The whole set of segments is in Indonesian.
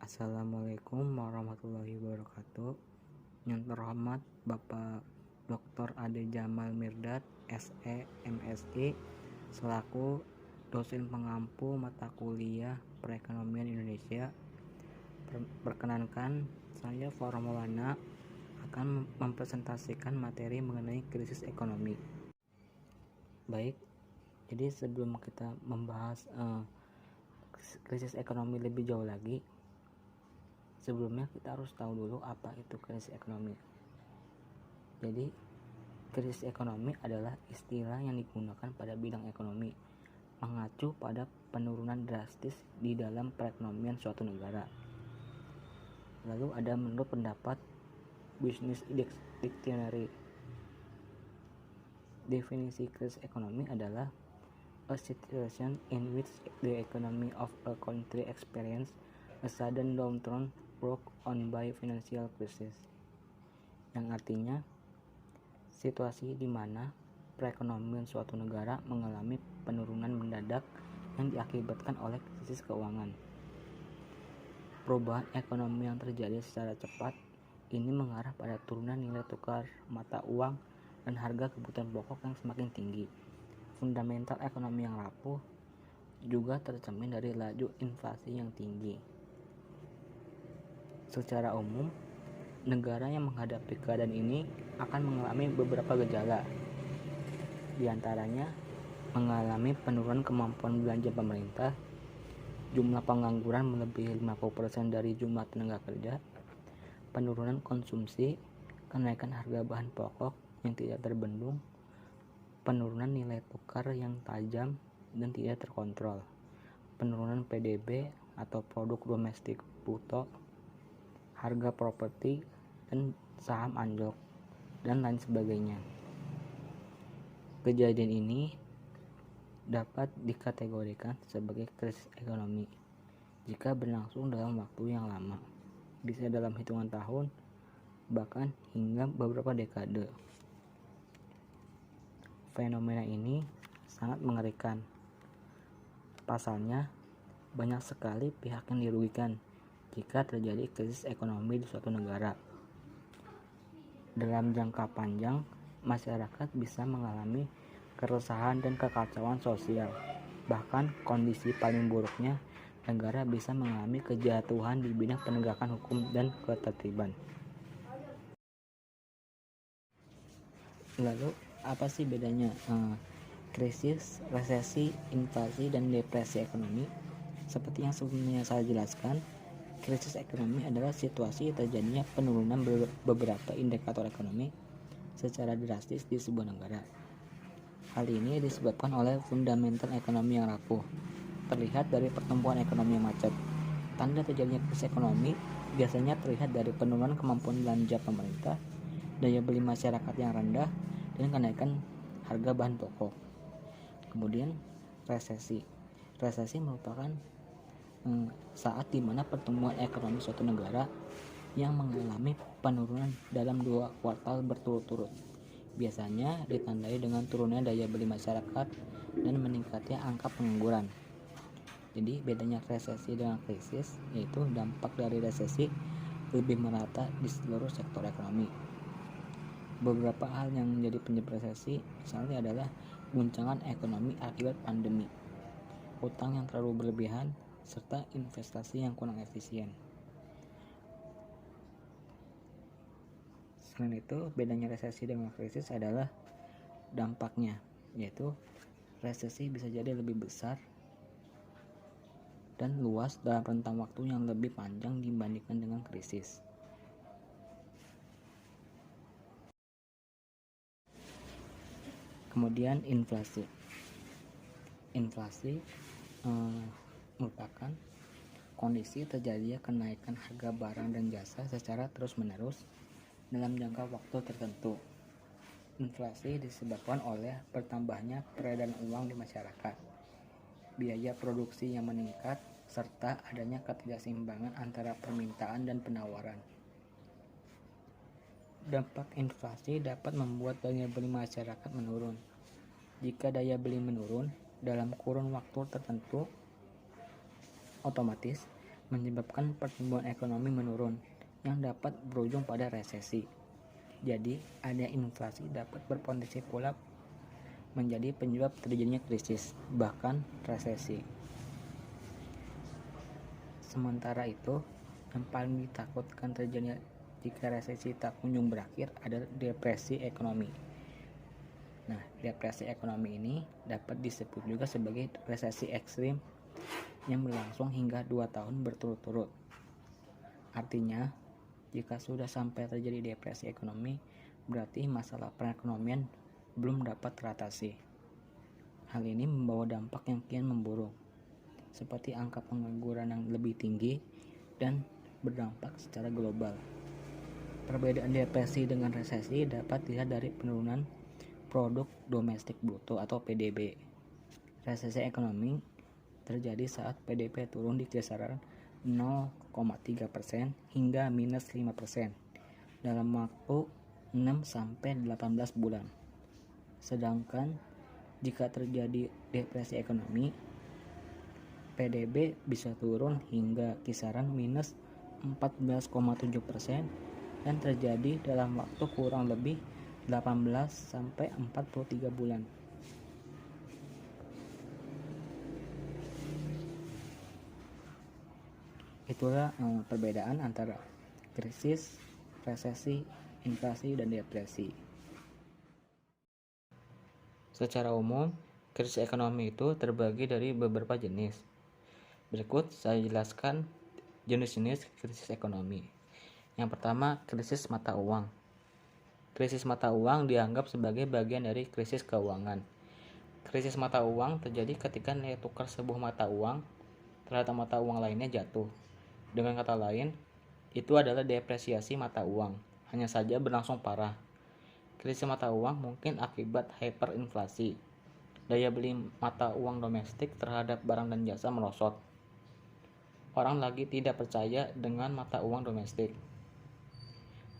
Assalamualaikum warahmatullahi wabarakatuh. Yang terhormat Bapak Dr. Ade Jamal Mirdad, SE, MSI, selaku dosen pengampu mata kuliah Perekonomian Indonesia. Perkenankan, saya Farah Maulana akan mempresentasikan materi mengenai krisis ekonomi. Baik, jadi sebelum kita membahas krisis ekonomi lebih jauh lagi, sebelumnya kita harus tahu dulu apa itu krisis ekonomi. Jadi, krisis ekonomi adalah istilah yang digunakan pada bidang ekonomi, mengacu pada penurunan drastis di dalam perekonomian suatu negara. Lalu ada menurut pendapat Business Dictionary. Definisi krisis ekonomi adalah a situation in which the economy of a country experience a sudden downturn brought on by financial crisis, yang artinya situasi di mana perekonomian suatu negara mengalami penurunan mendadak yang diakibatkan oleh krisis keuangan. Perubahan ekonomi yang terjadi secara cepat ini mengarah pada turunan nilai tukar mata uang dan harga kebutuhan pokok yang semakin tinggi. Fundamental ekonomi yang rapuh juga tercermin dari laju inflasi yang tinggi. Secara umum, negara yang menghadapi keadaan ini akan mengalami beberapa gejala. Di antaranya, mengalami penurunan kemampuan belanja pemerintah, jumlah pengangguran melebihi 50% dari jumlah tenaga kerja, penurunan konsumsi, kenaikan harga bahan pokok yang tidak terbendung, penurunan nilai tukar yang tajam dan tidak terkontrol, penurunan PDB atau produk domestik bruto, harga properti dan saham anjlok, dan lain sebagainya. Kejadian ini dapat dikategorikan sebagai krisis ekonomi jika berlangsung dalam waktu yang lama, bisa dalam hitungan tahun, bahkan hingga beberapa dekade. Fenomena ini sangat mengerikan. Pasalnya, banyak sekali pihak yang dirugikan jika terjadi krisis ekonomi di suatu negara. Dalam jangka panjang, masyarakat bisa mengalami keresahan dan kekacauan sosial. Bahkan kondisi paling buruknya, negara bisa mengalami kejatuhan di bidang penegakan hukum dan ketertiban. Lalu apa sih bedanya krisis, resesi, inflasi, dan depresi ekonomi? Seperti yang sebelumnya saya jelaskan, krisis ekonomi adalah situasi terjadinya penurunan beberapa indikator ekonomi secara drastis di sebuah negara. Hal ini disebabkan oleh fundamental ekonomi yang rapuh, terlihat dari pertumbuhan ekonomi yang macet. Tanda terjadinya krisis ekonomi biasanya terlihat dari penurunan kemampuan belanja pemerintah, daya beli masyarakat yang rendah, dan kenaikan harga bahan pokok. Kemudian resesi. Resesi merupakan saat di mana pertumbuhan ekonomi suatu negara yang mengalami penurunan dalam 2 kuartal berturut-turut. Biasanya ditandai dengan turunnya daya beli masyarakat dan meningkatnya angka pengangguran. Jadi bedanya resesi dengan krisis yaitu dampak dari resesi lebih merata di seluruh sektor ekonomi. Beberapa hal yang menjadi penyebab resesi misalnya adalah guncangan ekonomi akibat pandemi, utang yang terlalu berlebihan, serta investasi yang kurang efisien. Selain itu, bedanya resesi dengan krisis adalah dampaknya, yaitu resesi bisa jadi lebih besar dan luas dalam rentang waktu yang lebih panjang dibandingkan dengan krisis. Kemudian inflasi. Inflasi merupakan kondisi terjadinya kenaikan harga barang dan jasa secara terus-menerus dalam jangka waktu tertentu. Inflasi disebabkan oleh bertambahnya peredaran uang di masyarakat, biaya produksi yang meningkat, serta adanya ketidakseimbangan antara permintaan dan penawaran. Dampak inflasi dapat membuat daya beli masyarakat menurun. Jika daya beli menurun dalam kurun waktu tertentu, otomatis menyebabkan pertumbuhan ekonomi menurun yang dapat berujung pada resesi. Jadi, adanya inflasi dapat berpotensi pula menjadi penyebab terjadinya krisis, bahkan resesi. Sementara itu, yang paling ditakutkan terjadi jika resesi tak kunjung berakhir adalah depresi ekonomi. Nah, depresi ekonomi ini dapat disebut juga sebagai resesi ekstrim yang berlangsung hingga 2 tahun berturut-turut. Artinya, jika sudah sampai terjadi depresi ekonomi, berarti masalah perekonomian belum dapat teratasi. Hal ini membawa dampak yang kian memburuk, seperti angka pengangguran yang lebih tinggi dan berdampak secara global. Perbedaan depresi dengan resesi dapat dilihat dari penurunan produk domestik bruto atau PDB. Resesi ekonomi terjadi saat PDB turun di kisaran 0,3% hingga minus 5% dalam waktu 6-18 bulan. Sedangkan jika terjadi depresi ekonomi, PDB bisa turun hingga kisaran minus 14,7% dan terjadi dalam waktu kurang lebih 18-43 bulan. Itulah perbedaan antara krisis, resesi, inflasi, dan depresi. Secara umum, krisis ekonomi itu terbagi dari beberapa jenis. Berikut saya jelaskan jenis-jenis krisis ekonomi. Yang pertama, krisis mata uang. Krisis mata uang dianggap sebagai bagian dari krisis keuangan. Krisis mata uang terjadi ketika nilai tukar sebuah mata uang terhadap mata uang lainnya jatuh. Dengan kata lain, itu adalah depresiasi mata uang, hanya saja berlangsung parah. Krisis mata uang mungkin akibat hyperinflasi. Daya beli mata uang domestik terhadap barang dan jasa merosot. Orang lagi tidak percaya dengan mata uang domestik.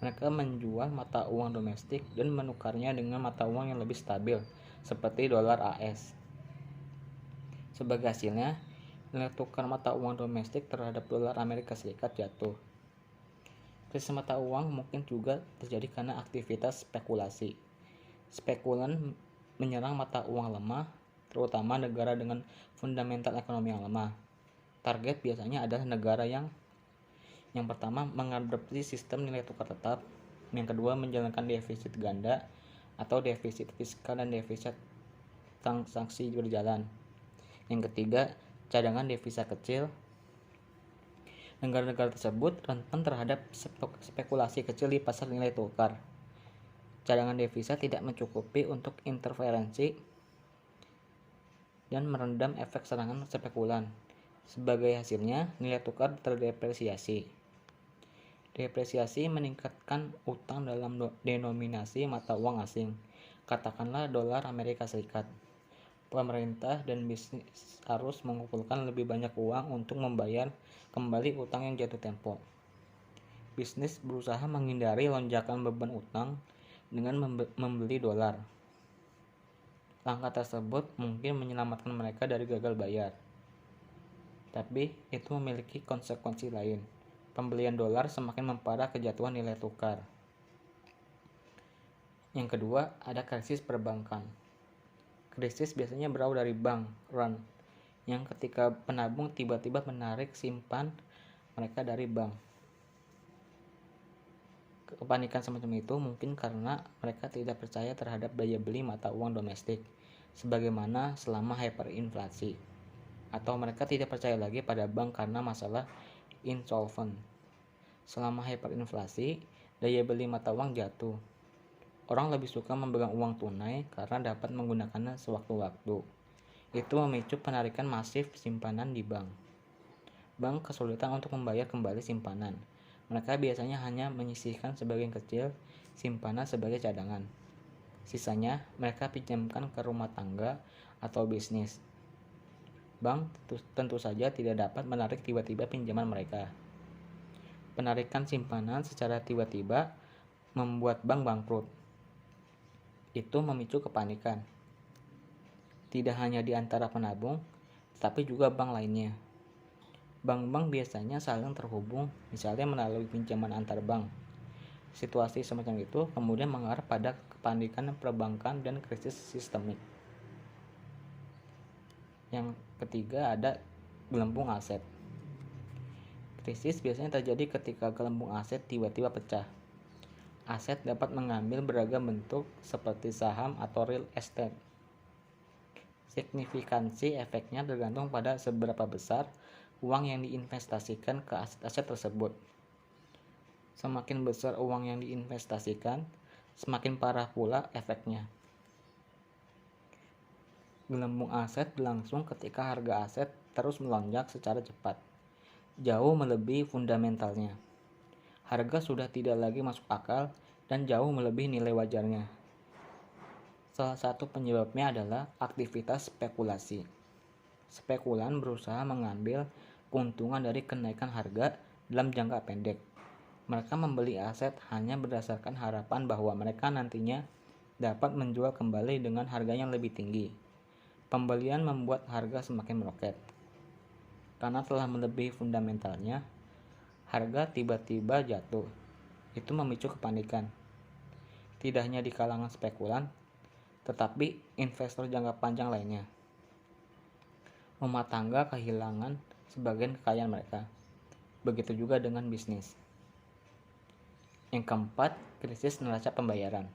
Mereka menjual mata uang domestik dan menukarnya dengan mata uang yang lebih stabil, seperti dolar AS. Sebagai hasilnya, nilai tukar mata uang domestik terhadap dolar Amerika Serikat jatuh. Krisis mata uang mungkin juga terjadi karena aktivitas spekulasi. Spekulan menyerang mata uang lemah, terutama negara dengan fundamental ekonomi yang lemah. Target biasanya adalah negara yang pertama mengadopsi sistem nilai tukar tetap, yang kedua menjalankan defisit ganda atau defisit fiskal dan defisit transaksi berjalan. Yang ketiga, cadangan devisa kecil. Negara-negara tersebut rentan terhadap spekulasi kecil di pasar nilai tukar. Cadangan devisa tidak mencukupi untuk interferensi dan meredam efek serangan spekulan. Sebagai hasilnya, nilai tukar terdepresiasi. Depresiasi meningkatkan utang dalam denominasi mata uang asing, katakanlah dolar Amerika Serikat. Pemerintah dan bisnis harus mengumpulkan lebih banyak uang untuk membayar kembali utang yang jatuh tempo. Bisnis berusaha menghindari lonjakan beban utang dengan membeli dolar. Langkah tersebut mungkin menyelamatkan mereka dari gagal bayar. Tapi itu memiliki konsekuensi lain. Pembelian dolar semakin memparah kejatuhan nilai tukar. Yang kedua, ada krisis perbankan. Krisis biasanya berawal dari bank run, yang ketika penabung tiba-tiba menarik simpan mereka dari bank. Kepanikan semacam itu mungkin karena mereka tidak percaya terhadap daya beli mata uang domestik, sebagaimana selama hyperinflasi. Atau mereka tidak percaya lagi pada bank karena masalah insolvent. Selama hyperinflasi, daya beli mata uang jatuh. Orang lebih suka memegang uang tunai karena dapat menggunakannya sewaktu-waktu. Itu memicu penarikan masif simpanan di bank. Bank kesulitan untuk membayar kembali simpanan. Mereka biasanya hanya menyisihkan sebagian kecil simpanan sebagai cadangan. Sisanya mereka pinjamkan ke rumah tangga atau bisnis. Bank tentu saja tidak dapat menarik tiba-tiba pinjaman mereka. Penarikan simpanan secara tiba-tiba membuat bank bangkrut. Itu memicu kepanikan. Tidak hanya di antara penabung, tetapi juga bank lainnya. Bank-bank biasanya saling terhubung, misalnya melalui pinjaman antar bank. Situasi semacam itu kemudian mengarah pada kepanikan perbankan dan krisis sistemik. Yang ketiga ada gelembung aset. Krisis biasanya terjadi ketika gelembung aset tiba-tiba pecah. Aset dapat mengambil beragam bentuk seperti saham atau real estate. Signifikansi efeknya tergantung pada seberapa besar uang yang diinvestasikan ke aset-aset tersebut. Semakin besar uang yang diinvestasikan, semakin parah pula efeknya. Gelembung aset berlangsung ketika harga aset terus melonjak secara cepat, jauh melebihi fundamentalnya. Harga sudah tidak lagi masuk akal dan jauh melebihi nilai wajarnya. Salah satu penyebabnya adalah aktivitas spekulasi. Spekulan berusaha mengambil keuntungan dari kenaikan harga dalam jangka pendek. Mereka membeli aset hanya berdasarkan harapan bahwa mereka nantinya dapat menjual kembali dengan harga yang lebih tinggi. Pembelian membuat harga semakin meroket. Karena telah melebihi fundamentalnya, harga tiba-tiba jatuh. Itu memicu kepanikan. Tidak hanya di kalangan spekulan, tetapi investor jangka panjang lainnya. Rumah tangga kehilangan sebagian kekayaan mereka. Begitu juga dengan bisnis. Yang keempat, krisis neraca pembayaran.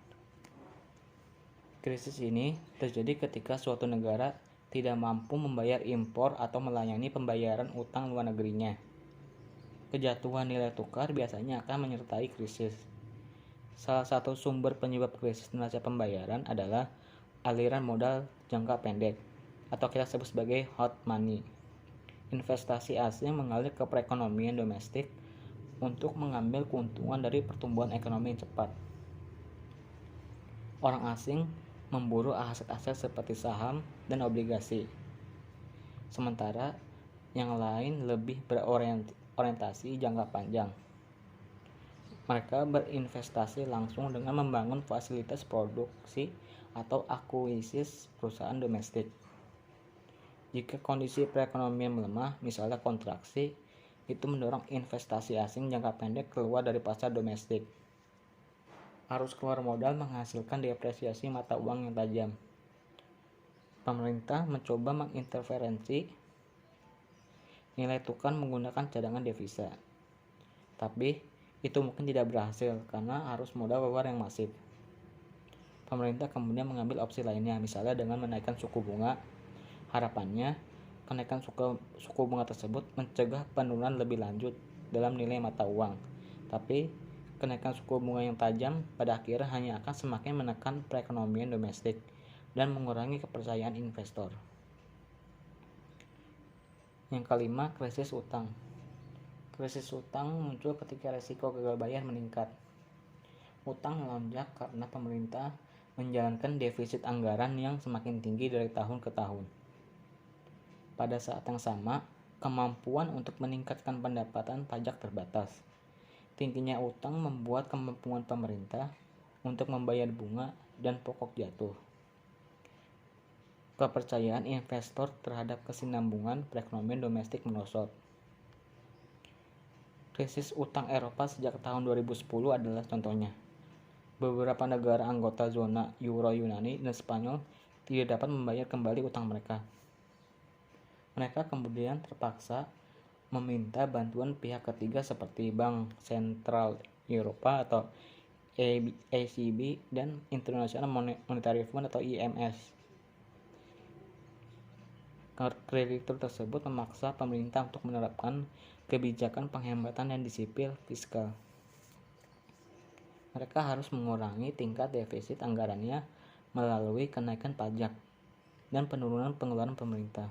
Krisis ini terjadi ketika suatu negara tidak mampu membayar impor atau melayani pembayaran utang luar negerinya. Kejatuhan nilai tukar biasanya akan menyertai krisis. Salah satu sumber penyebab krisis neraca pembayaran adalah aliran modal jangka pendek, atau kita sebut sebagai hot money. Investasi asing mengalir ke perekonomian domestik untuk mengambil keuntungan dari pertumbuhan ekonomi yang cepat. Orang asing memburu aset-aset seperti saham dan obligasi, sementara yang lain lebih berorientasi jangka panjang. Mereka berinvestasi langsung dengan membangun fasilitas produksi atau akuisisi perusahaan domestik. Jika kondisi perekonomian melemah, misalnya kontraksi, itu mendorong investasi asing jangka pendek keluar dari pasar domestik. Arus keluar modal menghasilkan depresiasi mata uang yang tajam. Pemerintah mencoba menginterferensi nilai tukar menggunakan cadangan devisa. Tapi itu mungkin tidak berhasil karena arus modal keluar yang masif. Pemerintah kemudian mengambil opsi lainnya, misalnya dengan menaikkan suku bunga. Harapannya, kenaikan suku bunga tersebut mencegah penurunan lebih lanjut dalam nilai mata uang. Tapi, kenaikan suku bunga yang tajam pada akhirnya hanya akan semakin menekan perekonomian domestik dan mengurangi kepercayaan investor. Yang kelima, krisis utang. Krisis utang muncul ketika risiko gagal bayar meningkat. Utang melonjak karena pemerintah menjalankan defisit anggaran yang semakin tinggi dari tahun ke tahun. Pada saat yang sama, kemampuan untuk meningkatkan pendapatan pajak terbatas. Tingginya utang membuat kemampuan pemerintah untuk membayar bunga dan pokok jatuh. Kepercayaan investor terhadap kesinambungan perekonomian domestik merosot. Krisis utang Eropa sejak tahun 2010 adalah contohnya. Beberapa negara anggota zona Euro, Yunani, dan Spanyol tidak dapat membayar kembali utang mereka. Mereka kemudian terpaksa meminta bantuan pihak ketiga seperti Bank Sentral Eropa atau ECB dan International Monetary Fund atau IMF. Kreditur tersebut memaksa pemerintah untuk menerapkan kebijakan penghematan dan disiplin fiskal. Mereka harus mengurangi tingkat defisit anggarannya melalui kenaikan pajak dan penurunan pengeluaran pemerintah.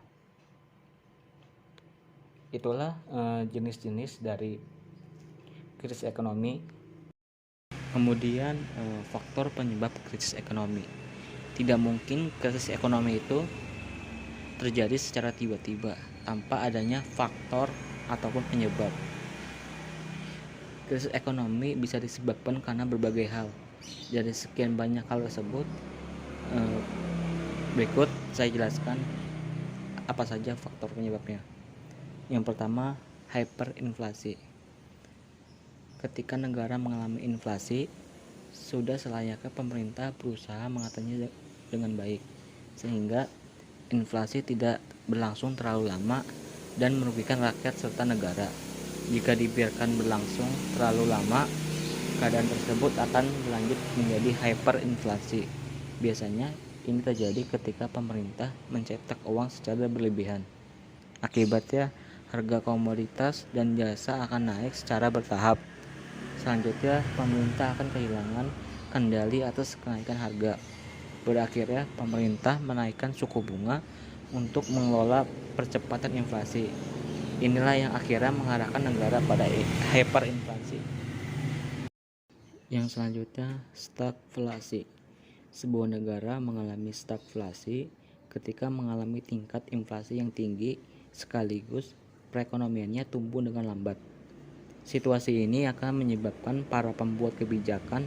Itulah jenis-jenis dari krisis ekonomi. Kemudian faktor penyebab krisis ekonomi. Tidak mungkin krisis ekonomi itu terjadi secara tiba-tiba tanpa adanya faktor ataupun penyebab. Krisis ekonomi bisa disebabkan karena berbagai hal. Dari sekian banyak hal tersebut, berikut saya jelaskan apa saja faktor penyebabnya. Yang pertama, hyperinflasi. Ketika negara mengalami inflasi, sudah selayaknya pemerintah berusaha mengatasinya dengan baik, sehingga inflasi tidak berlangsung terlalu lama dan merugikan rakyat serta negara. Jika dibiarkan berlangsung terlalu lama, keadaan tersebut akan berlanjut menjadi hyperinflasi. Biasanya ini terjadi ketika pemerintah mencetak uang secara berlebihan. Akibatnya, harga komoditas dan jasa akan naik secara bertahap. Selanjutnya, pemerintah akan kehilangan kendali atas kenaikan harga. Berakhirnya, pemerintah menaikkan suku bunga untuk mengelola percepatan inflasi. Inilah yang akhirnya mengarahkan negara pada hyperinflasi. Yang selanjutnya, stagflasi. Sebuah negara mengalami stagflasi ketika mengalami tingkat inflasi yang tinggi sekaligus perekonomiannya tumbuh dengan lambat. Situasi ini akan menyebabkan para pembuat kebijakan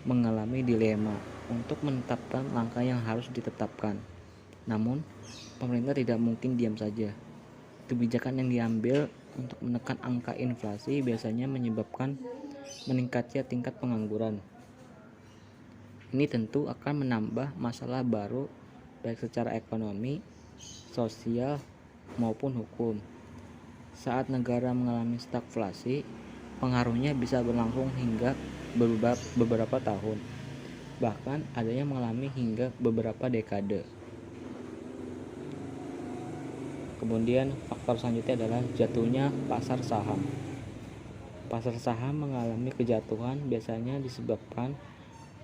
mengalami dilema untuk menetapkan langkah yang harus ditetapkan. Namun, pemerintah tidak mungkin diam saja. Kebijakan yang diambil untuk menekan angka inflasi biasanya menyebabkan meningkatnya tingkat pengangguran. Ini tentu akan menambah masalah baru baik secara ekonomi, sosial, maupun hukum. Saat negara mengalami stagflasi, pengaruhnya bisa berlangsung hingga beberapa tahun. Bahkan ada yang mengalami hingga beberapa dekade. Kemudian faktor selanjutnya adalah jatuhnya pasar saham. Pasar saham mengalami kejatuhan biasanya disebabkan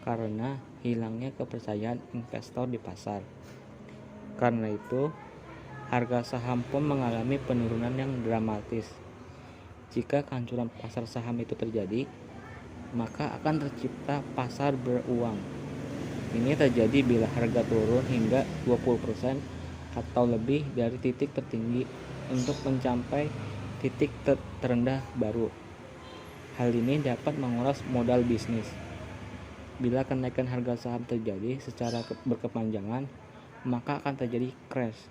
karena hilangnya kepercayaan investor di pasar. Karena itu, harga saham pun mengalami penurunan yang dramatis. Jika kehancuran pasar saham itu terjadi, maka akan tercipta pasar beruang. Ini terjadi bila harga turun hingga 20% atau lebih dari titik tertinggi untuk mencapai titik terendah baru. Hal ini dapat menguras modal bisnis. Bila kenaikan harga saham terjadi secara berkepanjangan, maka akan terjadi crash.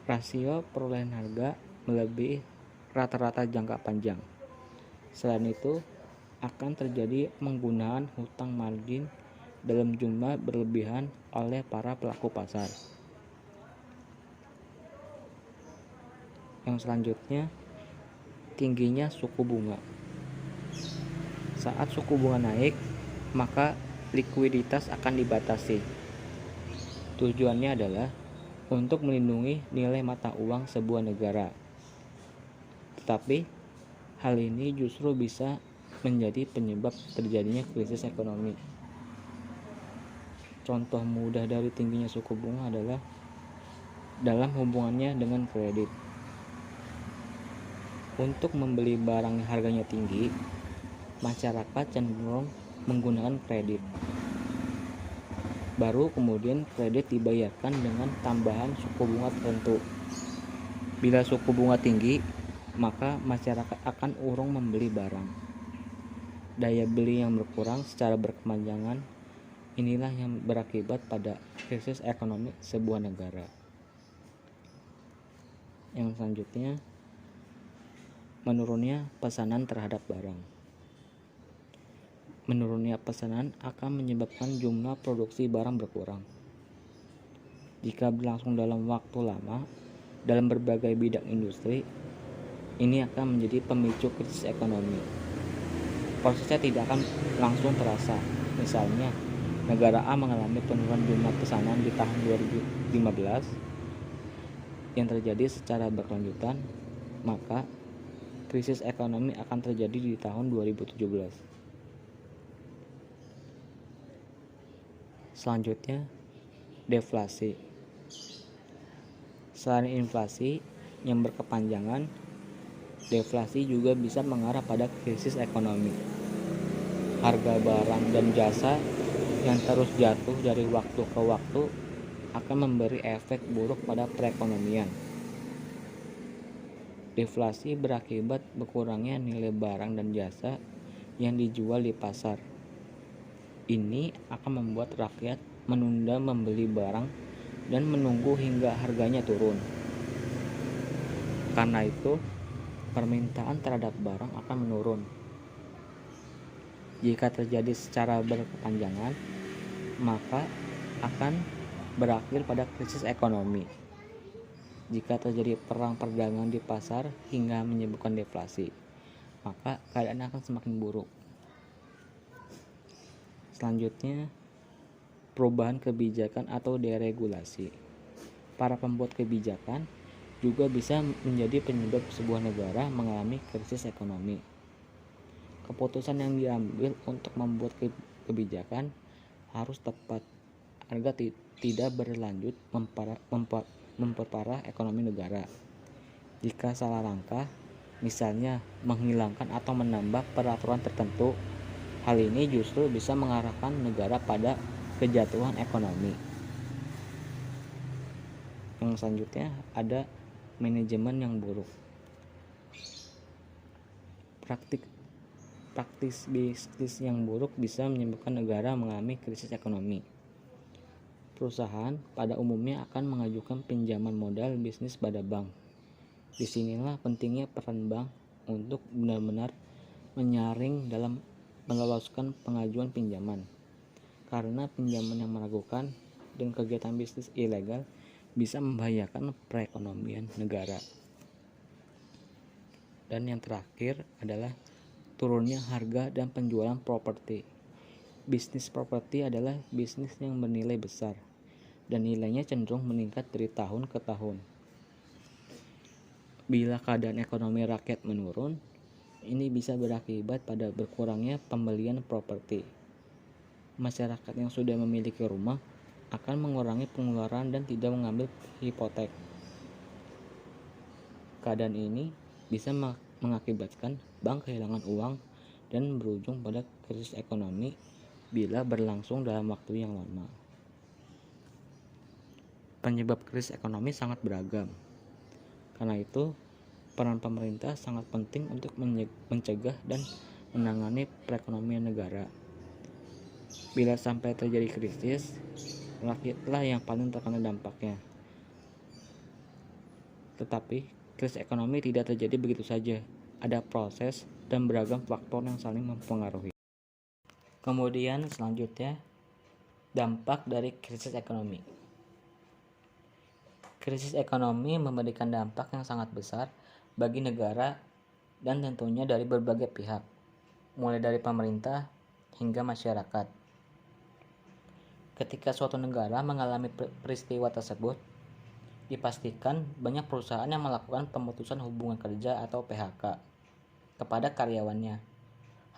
Rasio perolehan harga melebihi rata-rata jangka panjang. Selain itu, akan terjadi penggunaan hutang margin dalam jumlah berlebihan oleh para pelaku pasar. Yang selanjutnya, tingginya suku bunga. Saat suku bunga naik, maka likuiditas akan dibatasi. Tujuannya adalah untuk melindungi nilai mata uang sebuah negara. Tetapi hal ini justru bisa menjadi penyebab terjadinya krisis ekonomi. Contoh mudah dari tingginya suku bunga adalah dalam hubungannya dengan kredit. Untuk membeli barang yang harganya tinggi, masyarakat cenderung menggunakan kredit. Baru kemudian kredit dibayarkan dengan tambahan suku bunga tertentu. Bila suku bunga tinggi, maka masyarakat akan urung membeli barang. Daya beli yang berkurang secara berkepanjangan, inilah yang berakibat pada krisis ekonomi sebuah negara. Yang selanjutnya, menurunnya pesanan terhadap barang. Menurunnya pesanan akan menyebabkan jumlah produksi barang berkurang. Jika berlangsung dalam waktu lama dalam berbagai bidang industri, ini akan menjadi pemicu krisis ekonomi. Prosesnya tidak akan langsung terasa. Misalnya, negara A mengalami penurunan jumlah pesanan di tahun 2015 yang terjadi secara berkelanjutan, maka krisis ekonomi akan terjadi di tahun 2017. Selanjutnya, deflasi. Selain inflasi yang berkepanjangan, deflasi juga bisa mengarah pada krisis ekonomi. Harga barang dan jasa yang terus jatuh dari waktu ke waktu akan memberi efek buruk pada perekonomian. Deflasi berakibat berkurangnya nilai barang dan jasa yang dijual di pasar. Ini akan membuat rakyat menunda membeli barang dan menunggu hingga harganya turun. Karena itu, permintaan terhadap barang akan menurun. Jika terjadi secara berkepanjangan, maka akan berakhir pada krisis ekonomi. Jika terjadi perang perdagangan di pasar hingga menyebabkan deflasi, maka keadaan akan semakin buruk. Selanjutnya, perubahan kebijakan atau deregulasi. Para pembuat kebijakan juga bisa menjadi penyebab sebuah negara mengalami krisis ekonomi. Keputusan yang diambil untuk membuat kebijakan harus tepat agar tidak berlanjut memperparah ekonomi negara. Jika salah langkah, misalnya menghilangkan atau menambah peraturan tertentu, hal ini justru bisa mengarahkan negara pada kejatuhan ekonomi. Yang selanjutnya ada manajemen yang buruk. Praktis bisnis yang buruk bisa menyebabkan negara mengalami krisis ekonomi. Perusahaan pada umumnya akan mengajukan pinjaman modal bisnis pada bank. Disinilah pentingnya peran bank untuk benar-benar menyaring dalam meloloskan pengajuan pinjaman. Karena pinjaman yang meragukan dan kegiatan bisnis ilegal bisa membahayakan perekonomian negara. Dan yang terakhir adalah turunnya harga dan penjualan properti. Bisnis properti adalah bisnis yang bernilai besar dan nilainya cenderung meningkat dari tahun ke tahun. Bila keadaan ekonomi rakyat menurun, ini bisa berakibat pada berkurangnya pembelian properti. Masyarakat yang sudah memiliki rumah akan mengurangi pengeluaran dan tidak mengambil hipotek. Keadaan ini bisa mengakibatkan bank kehilangan uang dan berujung pada krisis ekonomi bila berlangsung dalam waktu yang lama. Penyebab krisis ekonomi sangat beragam. Karena itu, peran pemerintah sangat penting untuk mencegah dan menangani perekonomian negara. Bila sampai terjadi krisis, rakyatlah yang paling terkena dampaknya. Tetapi krisis ekonomi tidak terjadi begitu saja. Ada proses dan beragam faktor yang saling mempengaruhi. Kemudian selanjutnya, dampak dari krisis ekonomi. Krisis ekonomi memberikan dampak yang sangat besar bagi negara dan tentunya dari berbagai pihak, mulai dari pemerintah hingga masyarakat. Ketika suatu negara mengalami peristiwa tersebut, dipastikan banyak perusahaan yang melakukan pemutusan hubungan kerja atau PHK kepada karyawannya.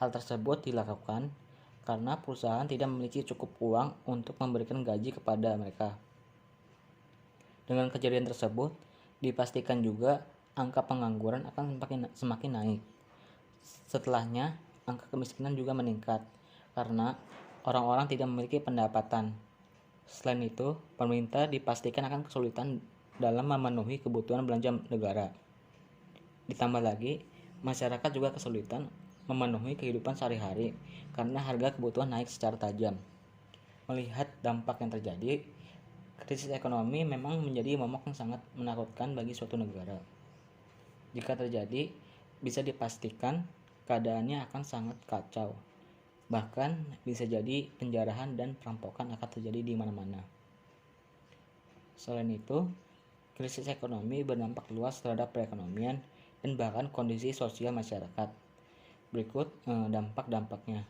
Hal tersebut dilakukan karena perusahaan tidak memiliki cukup uang untuk memberikan gaji kepada mereka. Dengan kejadian tersebut, dipastikan juga angka pengangguran akan semakin naik. Setelahnya, angka kemiskinan juga meningkat karena orang-orang tidak memiliki pendapatan. Selain itu, pemerintah dipastikan akan kesulitan dalam memenuhi kebutuhan belanja negara. Ditambah lagi, masyarakat juga kesulitan memenuhi kehidupan sehari-hari karena harga kebutuhan naik secara tajam. Melihat dampak yang terjadi, krisis ekonomi memang menjadi momok yang sangat menakutkan bagi suatu negara. Jika terjadi, bisa dipastikan keadaannya akan sangat kacau. Bahkan bisa jadi penjarahan dan perampokan akan terjadi di mana-mana. Selain itu, krisis ekonomi berdampak luas terhadap perekonomian dan bahkan kondisi sosial masyarakat. Berikut dampak-dampaknya.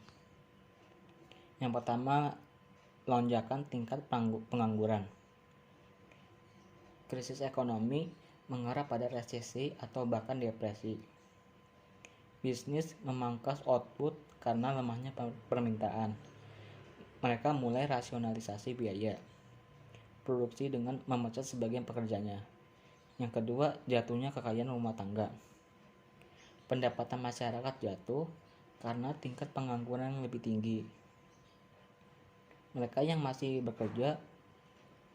Yang pertama, lonjakan tingkat pengangguran. Krisis ekonomi mengarah pada resesi atau bahkan depresi. Bisnis memangkas output karena lemahnya permintaan. Mereka mulai rasionalisasi biaya produksi dengan memecat sebagian pekerjanya. Yang kedua, jatuhnya kekayaan rumah tangga. Pendapatan masyarakat jatuh karena tingkat pengangguran yang lebih tinggi. Mereka yang masih bekerja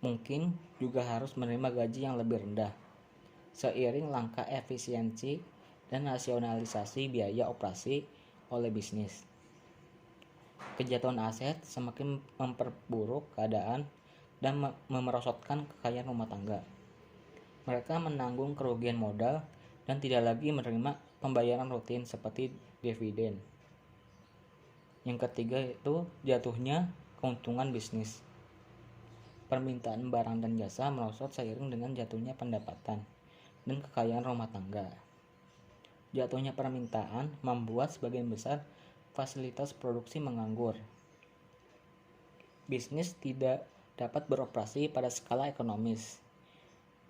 mungkin juga harus menerima gaji yang lebih rendah. Seiring langkah efisiensi dan rasionalisasi biaya operasi oleh bisnis. Kejatuhan aset semakin memperburuk keadaan dan memerosotkan kekayaan rumah tangga. Mereka menanggung kerugian modal dan tidak lagi menerima pembayaran rutin seperti dividen. Yang ketiga itu jatuhnya keuntungan bisnis. Permintaan barang dan jasa merosot seiring dengan jatuhnya pendapatan dan kekayaan rumah tangga. Jatuhnya permintaan membuat sebagian besar fasilitas produksi menganggur. Bisnis tidak dapat beroperasi pada skala ekonomis,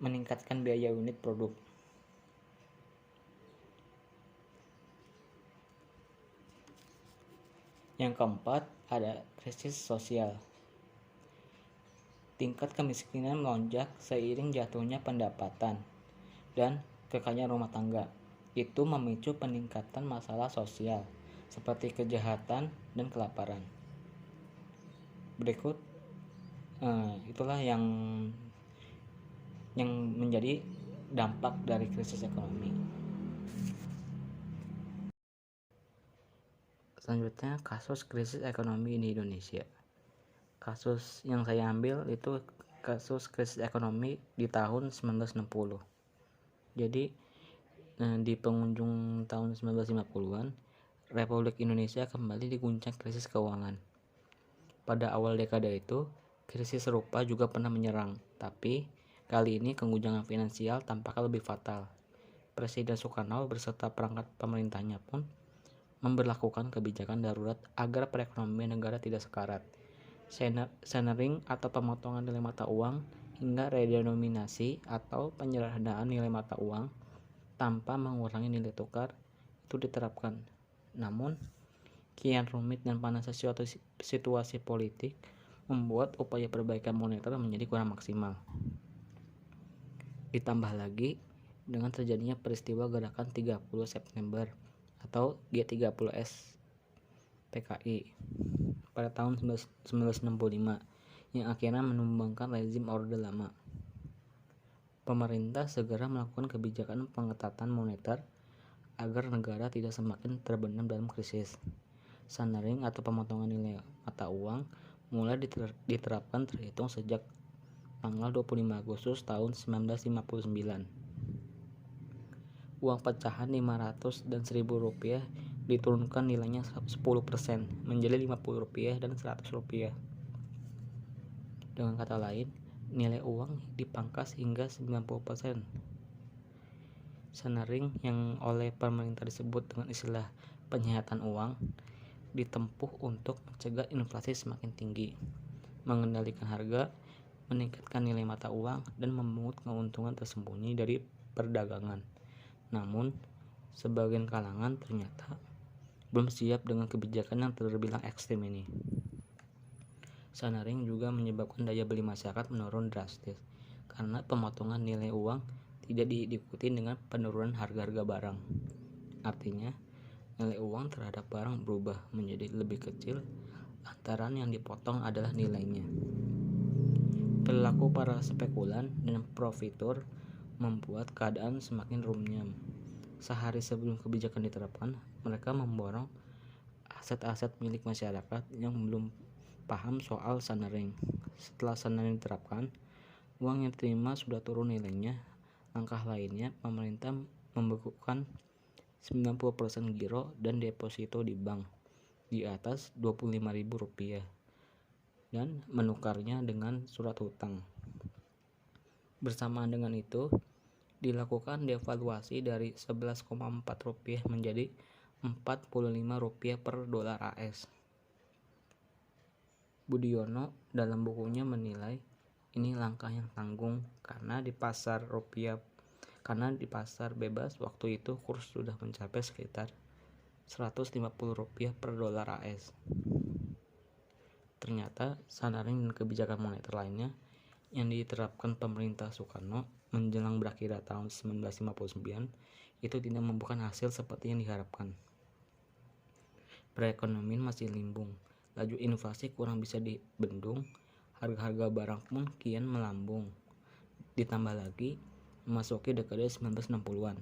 meningkatkan biaya unit produk. Yang keempat, ada krisis sosial. Tingkat kemiskinan melonjak seiring jatuhnya pendapatan dan kekayaan rumah tangga. Itu memicu peningkatan masalah sosial seperti kejahatan dan kelaparan. Berikut itulah yang menjadi dampak dari krisis ekonomi. Selanjutnya, kasus krisis ekonomi di Indonesia. Kasus yang saya ambil itu kasus krisis ekonomi di tahun 1960. Jadi di penghujung tahun 1950-an, Republik Indonesia kembali diguncang krisis keuangan. Pada awal dekade itu, krisis serupa juga pernah menyerang, tapi kali ini keguncangan finansial tampaknya lebih fatal. Presiden Soekarno beserta perangkat pemerintahnya pun memberlakukan kebijakan darurat agar perekonomian negara tidak sekarat. Centering atau pemotongan nilai mata uang hingga redenominasi atau penyederhanaan nilai mata uang tanpa mengurangi nilai tukar itu diterapkan. Namun, kian rumit dan panasnya situasi politik membuat upaya perbaikan moneter menjadi kurang maksimal. Ditambah lagi dengan terjadinya peristiwa gerakan 30 September atau G30S PKI pada tahun 1965 yang akhirnya menumbangkan rezim Orde Lama. Pemerintah segera melakukan kebijakan pengetatan moneter agar negara tidak semakin terbenam dalam krisis. Centering atau pemotongan nilai mata uang mulai diterapkan terhitung sejak tanggal 25 Agustus tahun 1959. Uang pecahan 500 dan 1000 rupiah diturunkan nilainya 10% menjadi 50 rupiah dan 100 rupiah. Dengan kata lain, nilai uang dipangkas hingga 90%. Centering yang oleh pemerintah disebut dengan istilah penyihatan uang ditempuh untuk mencegah inflasi semakin tinggi, mengendalikan harga, meningkatkan nilai mata uang, dan memungut keuntungan tersembunyi dari perdagangan. Namun, sebagian kalangan ternyata belum siap dengan kebijakan yang terbilang ekstrim ini. Centering juga menyebabkan daya beli masyarakat menurun drastis karena pemotongan nilai uang tidak diikuti dengan penurunan harga-harga barang. Artinya, nilai uang terhadap barang berubah menjadi lebih kecil lantaran yang dipotong adalah nilainya. Perilaku para spekulan dan profitur membuat keadaan semakin runyam. Sehari sebelum kebijakan diterapkan, mereka memborong aset-aset milik masyarakat yang belum paham soal centering. Setelah centering diterapkan, uang yang diterima sudah turun nilainya. Langkah lainnya, pemerintah membekukan 90% giro dan deposito di bank di atas Rp25.000 dan menukarnya dengan surat hutang. Bersamaan dengan itu, dilakukan devaluasi dari Rp11,4 menjadi Rp45 per dolar AS. Budiono dalam bukunya menilai ini langkah yang tanggung karena di pasar bebas waktu itu kurs sudah mencapai sekitar Rp150 per dolar AS. Ternyata centering dan kebijakan moneter lainnya yang diterapkan pemerintah Soekarno menjelang berakhirnya tahun 1959 itu tidak membuahkan hasil seperti yang diharapkan. Perekonomian masih limbung, laju inflasi kurang bisa dibendung, harga-harga barang pun kian melambung. Ditambah lagi memasuki dekade 1960-an.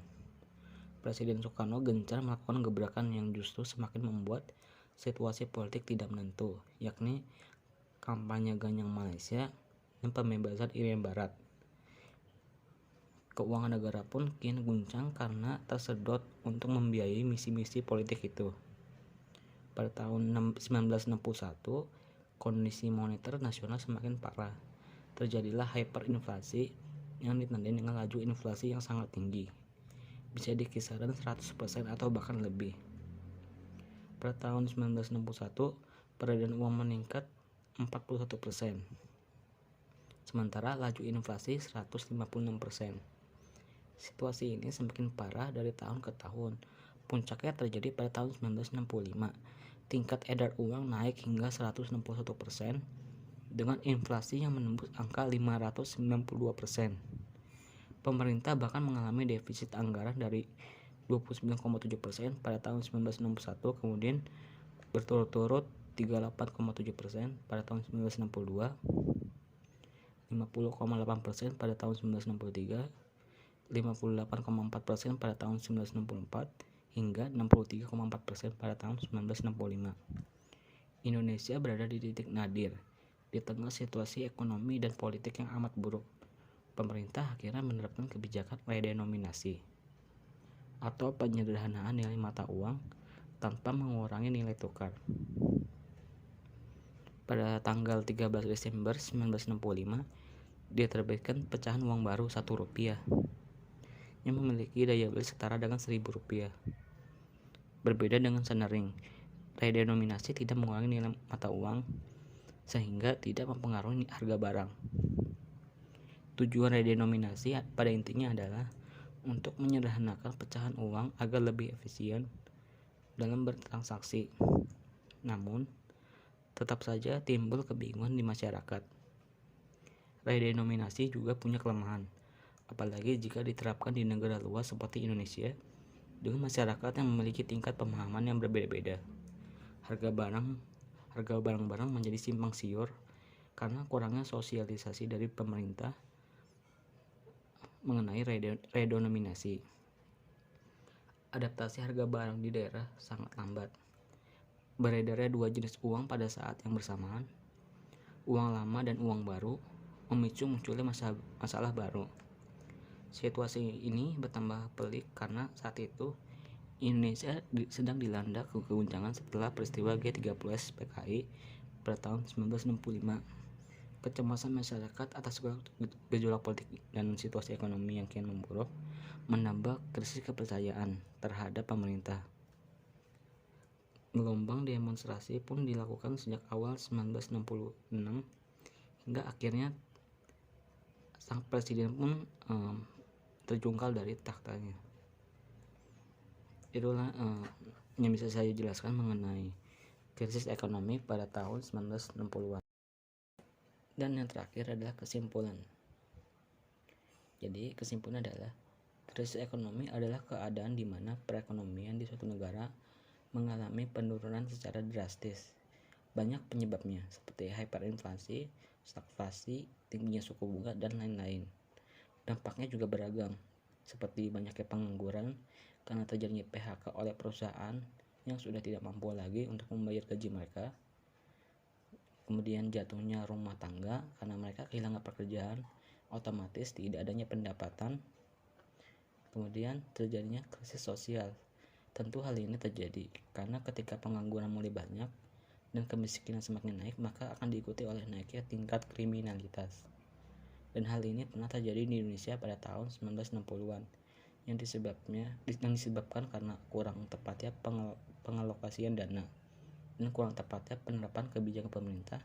Presiden Soekarno gencar melakukan gebrakan yang justru semakin membuat situasi politik tidak menentu, yakni kampanye ganyang Malaysia dan pembebasan Irian Barat. Keuangan negara pun kian guncang karena tersedot untuk membiayai misi-misi politik itu. Pada tahun 1961, kondisi moneter nasional semakin parah. Terjadilah hyperinflasi yang ditandai dengan laju inflasi yang sangat tinggi, bisa di kisaran 100% atau bahkan lebih. Pada tahun 1961, peredaran uang meningkat 41%, sementara laju inflasi 156%. Situasi ini semakin parah dari tahun ke tahun. Puncaknya terjadi pada tahun 1965. Tingkat edar uang naik hingga 161% dengan inflasi yang menembus angka 592%. Pemerintah bahkan mengalami defisit anggaran dari 29,7% pada tahun 1961, kemudian berturut-turut 38,7% pada tahun 1962, 50,8% pada tahun 1963, 58,4% pada tahun 1964, hingga 63,4% pada tahun 1965. Indonesia berada di titik nadir di tengah situasi ekonomi dan politik yang amat buruk. Pemerintah akhirnya menerapkan kebijakan redenominasi atau penyederhanaan nilai mata uang tanpa mengurangi nilai tukar. Pada tanggal 13 Desember 1965 diterbitkan pecahan uang baru Rp1 yang memiliki daya beli setara dengan Rp1.000. Berbeda dengan Sanering, redenominasi tidak mengurangi nilai mata uang sehingga tidak mempengaruhi harga barang. Tujuan redenominasi pada intinya adalah untuk menyederhanakan pecahan uang agar lebih efisien dalam bertransaksi. Namun, tetap saja timbul kebingungan di masyarakat. Redenominasi juga punya kelemahan, apalagi jika diterapkan di negara luas seperti Indonesia dengan masyarakat yang memiliki tingkat pemahaman yang berbeda-beda. Harga barang-barang menjadi simpang siur karena kurangnya sosialisasi dari pemerintah mengenai redenominasi. Adaptasi harga barang di daerah sangat lambat. Beredarnya dua jenis uang pada saat yang bersamaan, uang lama dan uang baru, memicu munculnya masalah baru. Situasi ini bertambah pelik karena saat itu Indonesia sedang dilanda keguncangan setelah peristiwa G30S PKI pada tahun 1965. Kecemasan masyarakat atas gejolak politik dan situasi ekonomi yang kian memburuk menambah krisis kepercayaan terhadap pemerintah. Gelombang demonstrasi pun dilakukan sejak awal 1966 hingga akhirnya sang presiden pun terjungkal dari tahtanya. Itulah yang bisa saya jelaskan mengenai krisis ekonomi pada tahun 1960-an. Dan yang terakhir adalah kesimpulan. Jadi kesimpulan adalah krisis ekonomi adalah keadaan di mana perekonomian di suatu negara mengalami penurunan secara drastis. Banyak penyebabnya seperti hyperinflasi, stagflasi, tingginya suku bunga, dan lain-lain. Dampaknya juga beragam, seperti banyaknya pengangguran karena terjadinya PHK oleh perusahaan yang sudah tidak mampu lagi untuk membayar gaji mereka. Kemudian jatuhnya rumah tangga karena mereka kehilangan pekerjaan, otomatis tidak adanya pendapatan. Kemudian terjadinya krisis sosial. Tentu hal ini terjadi karena ketika pengangguran mulai banyak dan kemiskinan semakin naik, maka akan diikuti oleh naiknya tingkat kriminalitas. Dan hal ini pernah terjadi di Indonesia pada tahun 1960-an yang disebabkan karena kurang tepatnya pengalokasian dana dan kurang tepatnya penerapan kebijakan pemerintah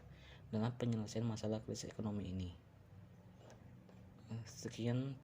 dalam penyelesaian masalah krisis ekonomi ini. Sekian